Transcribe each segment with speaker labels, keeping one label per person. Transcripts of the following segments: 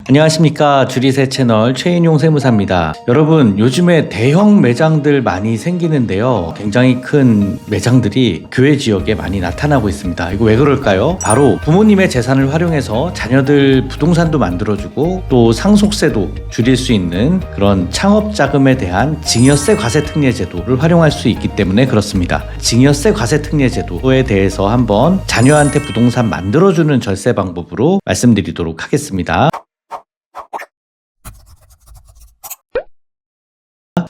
Speaker 1: 안녕하십니까. 주리세 채널 최인용 세무사입니다. 여러분, 요즘에 대형 매장들 많이 생기는데요. 굉장히 큰 매장들이 교외 지역에 많이 나타나고 있습니다. 이거 왜 그럴까요? 바로 부모님의 재산을 활용해서 자녀들 부동산도 만들어주고 또 상속세도 줄일 수 있는 그런 창업자금에 대한 증여세 과세 특례 제도를 활용할 수 있기 때문에 그렇습니다. 증여세 과세 특례 제도에 대해서 한번 자녀한테 부동산 만들어주는 절세 방법으로 말씀드리도록 하겠습니다.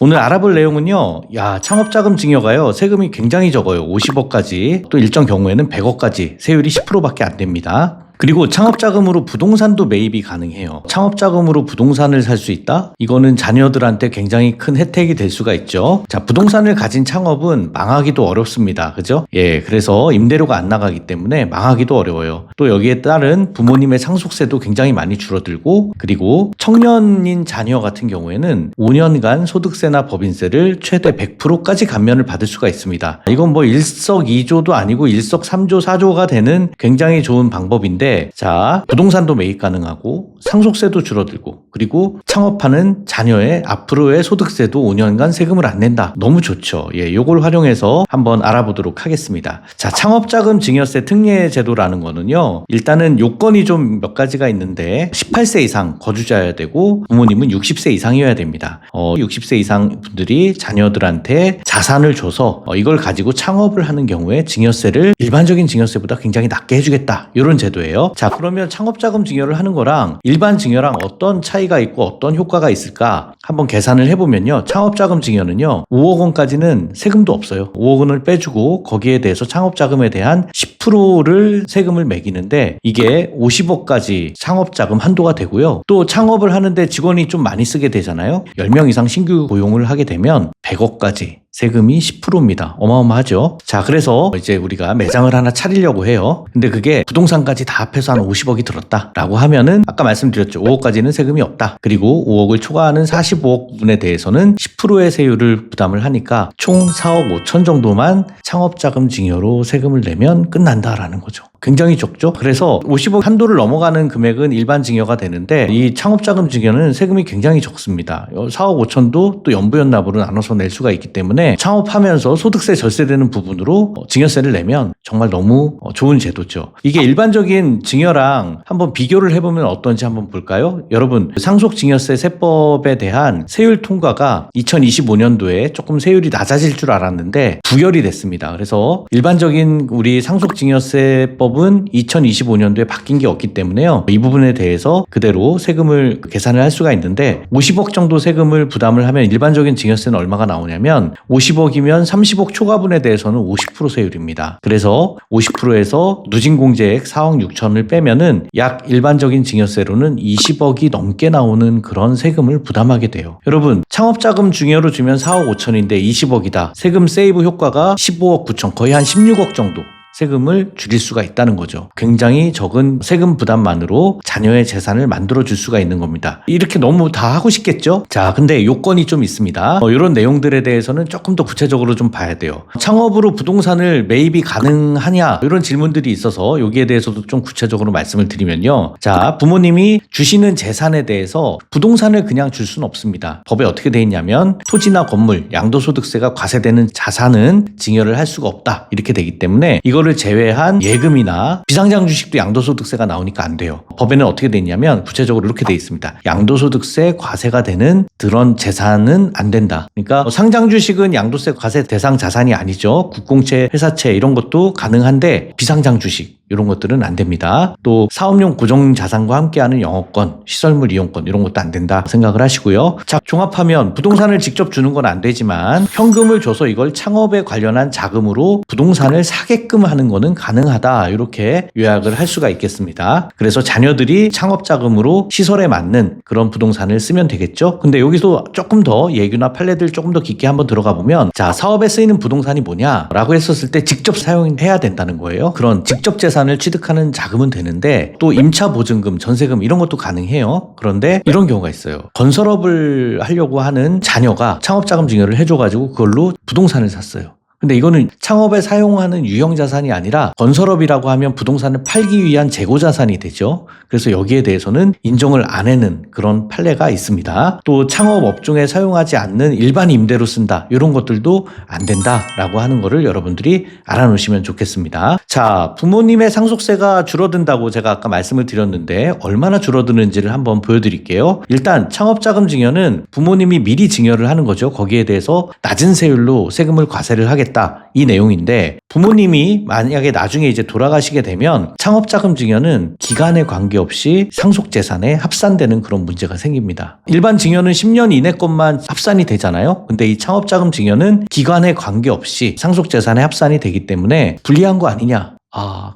Speaker 1: 오늘 알아볼 내용은요, 창업자금 증여가요, 세금이 굉장히 적어요. 50억까지, 또 일정 경우에는 100억까지, 세율이 10%밖에 안 됩니다. 그리고 창업자금으로 부동산도 매입이 가능해요. 창업자금으로 부동산을 살 수 있다? 이거는 자녀들한테 굉장히 큰 혜택이 될 수가 있죠. 자, 부동산을 가진 창업은 망하기도 어렵습니다. 그죠? 그래서 임대료가 안 나가기 때문에 망하기도 어려워요. 또 여기에 따른 부모님의 상속세도 굉장히 많이 줄어들고, 그리고 청년인 자녀 같은 경우에는 5년간 소득세나 법인세를 최대 100%까지 감면을 받을 수가 있습니다. 이건 뭐 일석이조도 아니고 일석삼조, 사조가 되는 굉장히 좋은 방법인데, 자, 부동산도 매입 가능하고 상속세도 줄어들고 그리고 창업하는 자녀의 앞으로의 소득세도 5년간 세금을 안 낸다. 너무 좋죠. 요걸 활용해서 한번 알아보도록 하겠습니다. 자, 창업자금 증여세 특례 제도라는 거는요, 일단은 요건이 좀 몇 가지가 있는데 18세 이상 거주자여야 되고 부모님은 60세 이상이어야 됩니다. 60세 이상 분들이 자녀들한테 자산을 줘서 이걸 가지고 창업을 하는 경우에 증여세를 일반적인 증여세보다 굉장히 낮게 해주겠다. 이런 제도예요. 자, 그러면 창업자금 증여를 하는 거랑 일반 증여랑 어떤 차이가 있고 어떤 효과가 있을까 한번 계산을 해보면요, 창업자금 증여는요 5억 원까지는 세금도 없어요. 5억 원을 빼주고 거기에 대해서 창업자금에 대한 10%를 세금을 매기는데, 이게 50억까지 창업자금 한도가 되고요, 또 창업을 하는데 직원이 좀 많이 쓰게 되잖아요. 10명 이상 신규 고용을 하게 되면 100억까지 세금이 10%입니다. 어마어마하죠. 자, 그래서 이제 우리가 매장을 하나 차리려고 해요. 근데 그게 부동산까지 다 합해서 한 50억이 들었다라고 하면은 아까 말씀드렸죠. 5억까지는 세금이 없다. 그리고 5억을 초과하는 45억 부분에 대해서는 10%의 세율을 부담을 하니까 총 4억 5천 정도만 창업자금 증여로 세금을 내면 끝난다라는 거죠. 굉장히 적죠. 그래서 50억 한도를 넘어가는 금액은 일반 증여가 되는데, 이 창업자금 증여는 세금이 굉장히 적습니다. 4억 5천도 또 연부연납으로 나눠서 낼 수가 있기 때문에 창업하면서 소득세 절세되는 부분으로 증여세를 내면 정말 너무 좋은 제도죠. 이게 일반적인 증여랑 한번 비교를 해보면 어떤지 한번 볼까요? 여러분, 상속증여세 세법에 대한 세율 통과가 2025년도에 조금 세율이 낮아질 줄 알았는데 부결이 됐습니다. 그래서 일반적인 우리 상속증여세법 은 2025년도에 바뀐 게 없기 때문에요, 이 부분에 대해서 그대로 세금을 계산을 할 수가 있는데, 50억 정도 세금을 부담을 하면 일반적인 증여세는 얼마가 나오냐면 50억이면 30억 초과분에 대해서는 50% 세율입니다. 그래서 50%에서 누진공제액 4억 6천을 빼면은 약 일반적인 증여세로는 20억이 넘게 나오는 그런 세금을 부담하게 돼요. 여러분, 창업자금 증여로 주면 4억 5천인데 20억이다. 세금 세이브 효과가 15억 9천, 거의 한 16억 정도 세금을 줄일 수가 있다는 거죠. 굉장히 적은 세금 부담만으로 자녀의 재산을 만들어 줄 수가 있는 겁니다. 이렇게 너무 다 하고 싶겠죠? 자, 근데 요건이 좀 있습니다. 이런 내용들에 대해서는 조금 더 구체적으로 좀 봐야 돼요. 창업으로 부동산을 매입이 가능하냐, 이런 질문들이 있어서 여기에 대해서도 좀 구체적으로 말씀을 드리면요, 자, 부모님이 주시는 재산에 대해서 부동산을 그냥 줄 수는 없습니다. 법에 어떻게 돼 있냐면 토지나 건물, 양도소득세가 과세되는 자산은 증여를 할 수가 없다, 이렇게 되기 때문에 이거를 제외한 예금이나 비상장 주식도 양도소득세가 나오니까 안 돼요. 법에는 어떻게 돼 있냐면 구체적으로 이렇게 돼 있습니다. 양도소득세 과세가 되는 그런 재산은 안 된다. 그러니까 상장 주식은 양도세 과세 대상 자산이 아니죠. 국공채, 회사채 이런 것도 가능한데 비상장 주식 이런 것들은 안 됩니다. 또 사업용 고정자산과 함께하는 영업권, 시설물 이용권 이런 것도 안 된다 생각을 하시고요. 자, 종합하면 부동산을 직접 주는 건 안 되지만 현금을 줘서 이걸 창업에 관련한 자금으로 부동산을 사게끔 하는 거는 가능하다, 이렇게 요약을 할 수가 있겠습니다. 그래서 자녀들이 창업자금으로 시설에 맞는 그런 부동산을 쓰면 되겠죠. 근데 여기서 조금 더 예규나 판례들 조금 더 깊게 한번 들어가 보면, 자, 사업에 쓰이는 부동산이 뭐냐라고 했었을 때 직접 사용해야 된다는 거예요. 그런 직접 재산을 취득하는 자금은 되는데 또 임차 보증금, 전세금 이런 것도 가능해요. 그런데 이런 경우가 있어요. 건설업을 하려고 하는 자녀가 창업자금 증여를 해줘가지고 그걸로 부동산을 샀어요. 근데 이거는 창업에 사용하는 유형 자산이 아니라 건설업이라고 하면 부동산을 팔기 위한 재고 자산이 되죠. 그래서 여기에 대해서는 인정을 안 하는 그런 판례가 있습니다. 또 창업 업종에 사용하지 않는 일반 임대로 쓴다. 이런 것들도 안 된다라고 하는 거를 여러분들이 알아놓으시면 좋겠습니다. 자, 부모님의 상속세가 줄어든다고 제가 아까 말씀을 드렸는데 얼마나 줄어드는지를 한번 보여드릴게요. 일단 창업자금 증여는 부모님이 미리 증여를 하는 거죠. 거기에 대해서 낮은 세율로 세금을 과세를 하겠다. 이 내용인데 부모님이 만약에 나중에 이제 돌아가시게 되면 창업자금 증여는 기간에 관계없이 상속재산에 합산되는 그런 문제가 생깁니다. 일반 증여는 10년 이내 것만 합산이 되잖아요. 근데 이 창업자금 증여는 기간에 관계없이 상속재산에 합산이 되기 때문에 불리한 거 아니냐?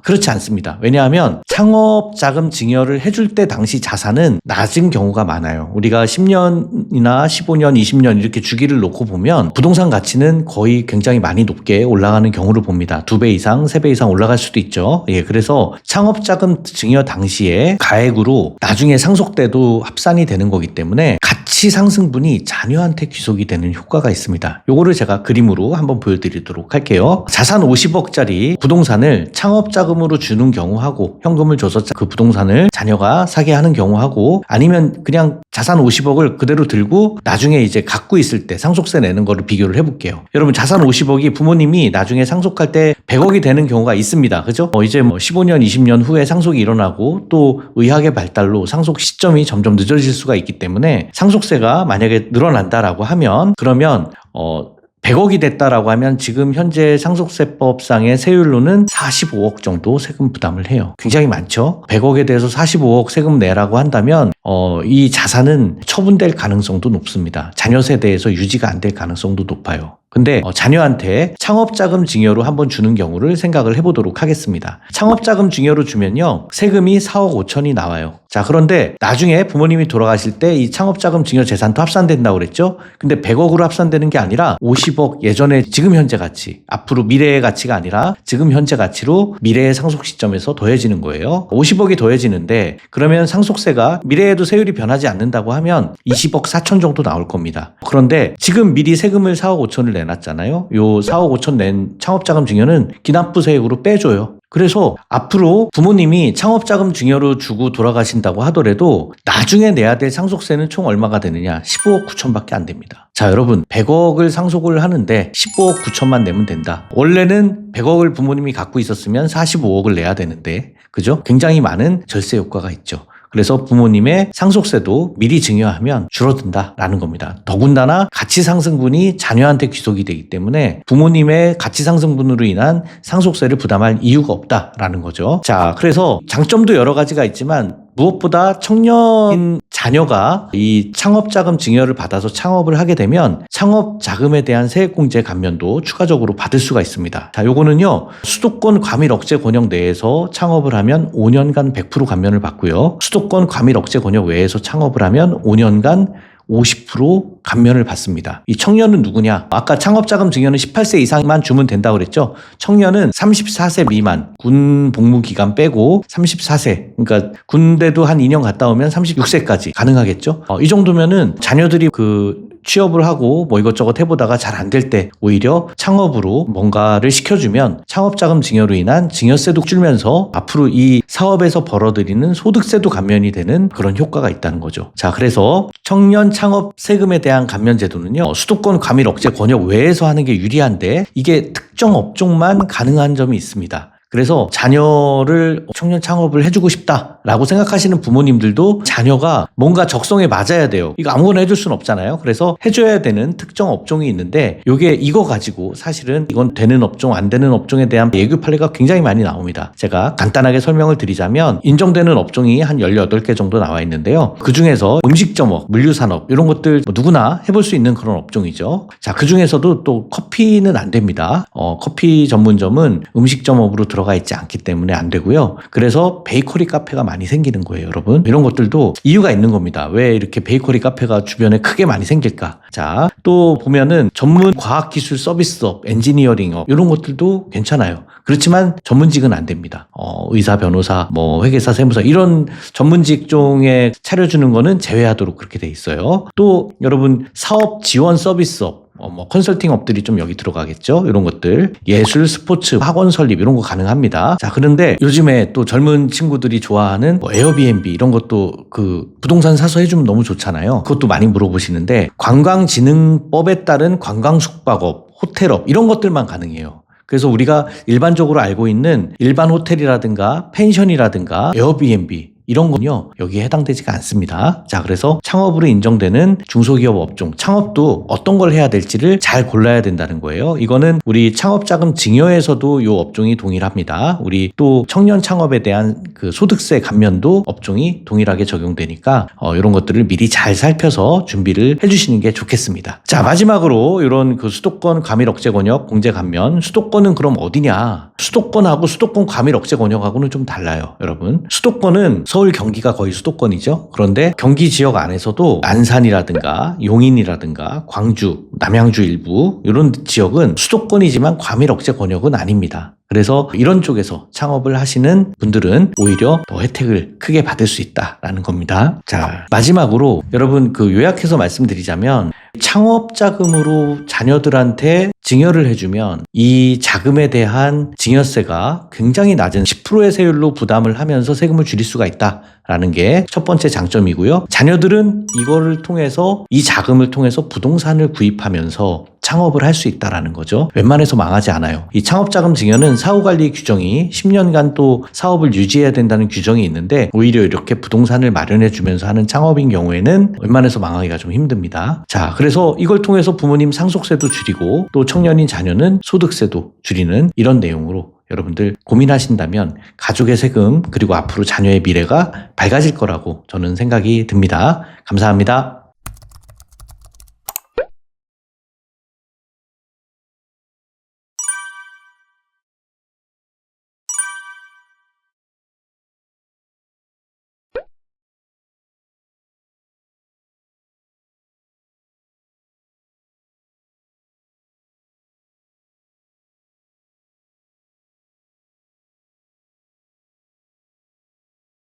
Speaker 1: 그렇지 않습니다. 왜냐하면 창업자금 증여를 해줄 때 당시 자산은 낮은 경우가 많아요. 우리가 10년이나 15년, 20년 이렇게 주기를 놓고 보면 부동산 가치는 거의 굉장히 많이 높게 올라가는 경우를 봅니다. 2배 이상, 3배 이상 올라갈 수도 있죠. 그래서 창업자금 증여 당시에 가액으로 나중에 상속돼도 합산이 되는 거기 때문에 가치 상승분이 자녀한테 귀속이 되는 효과가 있습니다. 요거를 제가 그림으로 한번 보여드리도록 할게요. 자산 50억짜리 부동산을 창업자금으로 주는 경우하고 현금을 줘서 그 부동산을 자녀가 사게 하는 경우하고 아니면 그냥 자산 50억을 그대로 들고 나중에 이제 갖고 있을 때 상속세 내는 거를 비교를 해볼게요. 여러분 자산 50억이 부모님이 나중에 상속할 때 100억이 되는 경우가 있습니다. 그죠? 이제 15년, 20년 후에 상속이 일어나고 또 의학의 발달로 상속 시점이 점점 늦어질 수가 있기 때문에 상속세가 만약에 늘어난다라고 하면 그러면 100억이 됐다라고 하면 지금 현재 상속세법상의 세율로는 45억 정도 세금 부담을 해요. 굉장히 많죠? 100억에 대해서 45억 세금 내라고 한다면 이 자산은 처분될 가능성도 높습니다. 자녀 세대에서 유지가 안 될 가능성도 높아요. 근데 자녀한테 창업자금 증여로 한번 주는 경우를 생각을 해보도록 하겠습니다. 창업자금 증여로 주면요 세금이 4억 5천이 나와요. 자, 그런데 나중에 부모님이 돌아가실 때 이 창업자금 증여 재산도 합산된다고 그랬죠. 근데 100억으로 합산되는 게 아니라 50억 예전에 지금 현재 가치, 앞으로 미래의 가치가 아니라 지금 현재 가치로 미래의 상속 시점에서 더해지는 거예요. 50억이 더해지는데 그러면 상속세가 미래에도 세율이 변하지 않는다고 하면 20억 4천 정도 나올 겁니다. 그런데 지금 미리 세금을 4억 5천을 내놨잖아요. 요 4억 5천 낸 창업자금 증여는 기납부세액으로 빼줘요. 그래서 앞으로 부모님이 창업자금 증여로 주고 돌아가신다고 하더라도 나중에 내야 될 상속세는 총 얼마가 되느냐? 15억 9천밖에 안 됩니다. 자, 여러분 100억을 상속을 하는데 15억 9천만 내면 된다. 원래는 100억을 부모님이 갖고 있었으면 45억을 내야 되는데 그죠? 굉장히 많은 절세 효과가 있죠. 그래서 부모님의 상속세도 미리 증여하면 줄어든다라는 겁니다. 더군다나 가치상승분이 자녀한테 귀속이 되기 때문에 부모님의 가치상승분으로 인한 상속세를 부담할 이유가 없다라는 거죠. 자, 그래서 장점도 여러 가지가 있지만 무엇보다 청년 자녀가 이 창업자금 증여를 받아서 창업을 하게 되면 창업자금에 대한 세액공제 감면도 추가적으로 받을 수가 있습니다. 자, 요거는요 수도권 과밀 억제 권역 내에서 창업을 하면 5년간 100% 감면을 받고요. 수도권 과밀 억제 권역 외에서 창업을 하면 5년간 50% 감면을 받습니다. 이 청년은 누구냐? 아까 창업자금 증여는 18세 이상만 주면 된다고 그랬죠? 청년은 34세 미만, 군 복무 기간 빼고 34세, 그러니까 군대도 한 2년 갔다 오면 36세까지 가능하겠죠? 이 정도면은 자녀들이 취업을 하고 뭐 이것저것 해보다가 잘 안 될 때 오히려 창업으로 뭔가를 시켜주면 창업자금 증여로 인한 증여세도 줄면서 앞으로 이 사업에서 벌어들이는 소득세도 감면이 되는 그런 효과가 있다는 거죠. 자, 그래서 청년 창업 세금에 대한 감면 제도는요 수도권 과밀 억제 권역 외에서 하는 게 유리한데 이게 특정 업종만 가능한 점이 있습니다. 그래서 자녀를 청년 창업을 해주고 싶다라고 생각하시는 부모님들도 자녀가 뭔가 적성에 맞아야 돼요. 이거 아무거나 해줄 수는 없잖아요. 그래서 해줘야 되는 특정 업종이 있는데 이거 가지고 사실은 이건 되는 업종 안 되는 업종에 대한 예규 판례가 굉장히 많이 나옵니다. 제가 간단하게 설명을 드리자면 인정되는 업종이 한 18개 정도 나와 있는데요. 그중에서 음식점업, 물류산업 이런 것들 누구나 해볼 수 있는 그런 업종이죠. 자, 그중에서도 또 커피는 안 됩니다. 커피 전문점은 음식점업으로 들어가 있지 않기 때문에 안 되고요. 그래서 베이커리 카페가 많이 생기는 거예요, 여러분. 이런 것들도 이유가 있는 겁니다. 왜 이렇게 베이커리 카페가 주변에 크게 많이 생길까? 자, 또 보면은 전문 과학기술 서비스업, 엔지니어링업 이런 것들도 괜찮아요. 그렇지만 전문직은 안 됩니다. 의사, 변호사, 회계사, 세무사 이런 전문 직종에 차려주는 거는 제외하도록 그렇게 돼 있어요. 또 여러분 사업 지원 서비스업 뭐 컨설팅 업들이 좀 여기 들어가겠죠. 이런 것들. 예술, 스포츠, 학원 설립 이런 거 가능합니다. 자, 그런데 요즘에 또 젊은 친구들이 좋아하는 뭐 에어비앤비 이런 것도 그 부동산 사서 해주면 너무 좋잖아요. 그것도 많이 물어보시는데 관광진흥법에 따른 관광숙박업, 호텔업 이런 것들만 가능해요. 그래서 우리가 일반적으로 알고 있는 일반 호텔이라든가 펜션이라든가 에어비앤비 이런 건요 여기에 해당되지가 않습니다. 자, 그래서 창업으로 인정되는 중소기업 업종, 창업도 어떤 걸 해야 될지를 잘 골라야 된다는 거예요. 이거는 우리 창업자금 증여에서도 이 업종이 동일합니다. 우리 또 청년 창업에 대한 그 소득세 감면도 업종이 동일하게 적용되니까 이런 것들을 미리 잘 살펴서 준비를 해주시는 게 좋겠습니다. 자, 마지막으로 이런 그 수도권 과밀 억제 권역 공제 감면. 수도권은 그럼 어디냐? 수도권하고 수도권 과밀 억제 권역하고는 좀 달라요, 여러분. 수도권은 서울, 경기가 거의 수도권이죠. 그런데 경기 지역 안에서도 안산이라든가 용인이라든가 광주, 남양주 일부 이런 지역은 수도권이지만 과밀 억제 권역은 아닙니다. 그래서 이런 쪽에서 창업을 하시는 분들은 오히려 더 혜택을 크게 받을 수 있다라는 겁니다. 자, 마지막으로 여러분 그 요약해서 말씀드리자면 창업 자금으로 자녀들한테 증여를 해주면 이 자금에 대한 증여세가 굉장히 낮은 10%의 세율로 부담을 하면서 세금을 줄일 수가 있다라는 게 첫 번째 장점이고요. 자녀들은 이거를 통해서 이 자금을 통해서 부동산을 구입하면서 창업을 할 수 있다라는 거죠. 웬만해서 망하지 않아요. 이 창업자금 증여는 사후관리 규정이 10년간 또 사업을 유지해야 된다는 규정이 있는데 오히려 이렇게 부동산을 마련해 주면서 하는 창업인 경우에는 웬만해서 망하기가 좀 힘듭니다. 자, 그래서 이걸 통해서 부모님 상속세도 줄이고 또 청년인 자녀는 소득세도 줄이는 이런 내용으로 여러분들 고민하신다면 가족의 세금 그리고 앞으로 자녀의 미래가 밝아질 거라고 저는 생각이 듭니다. 감사합니다.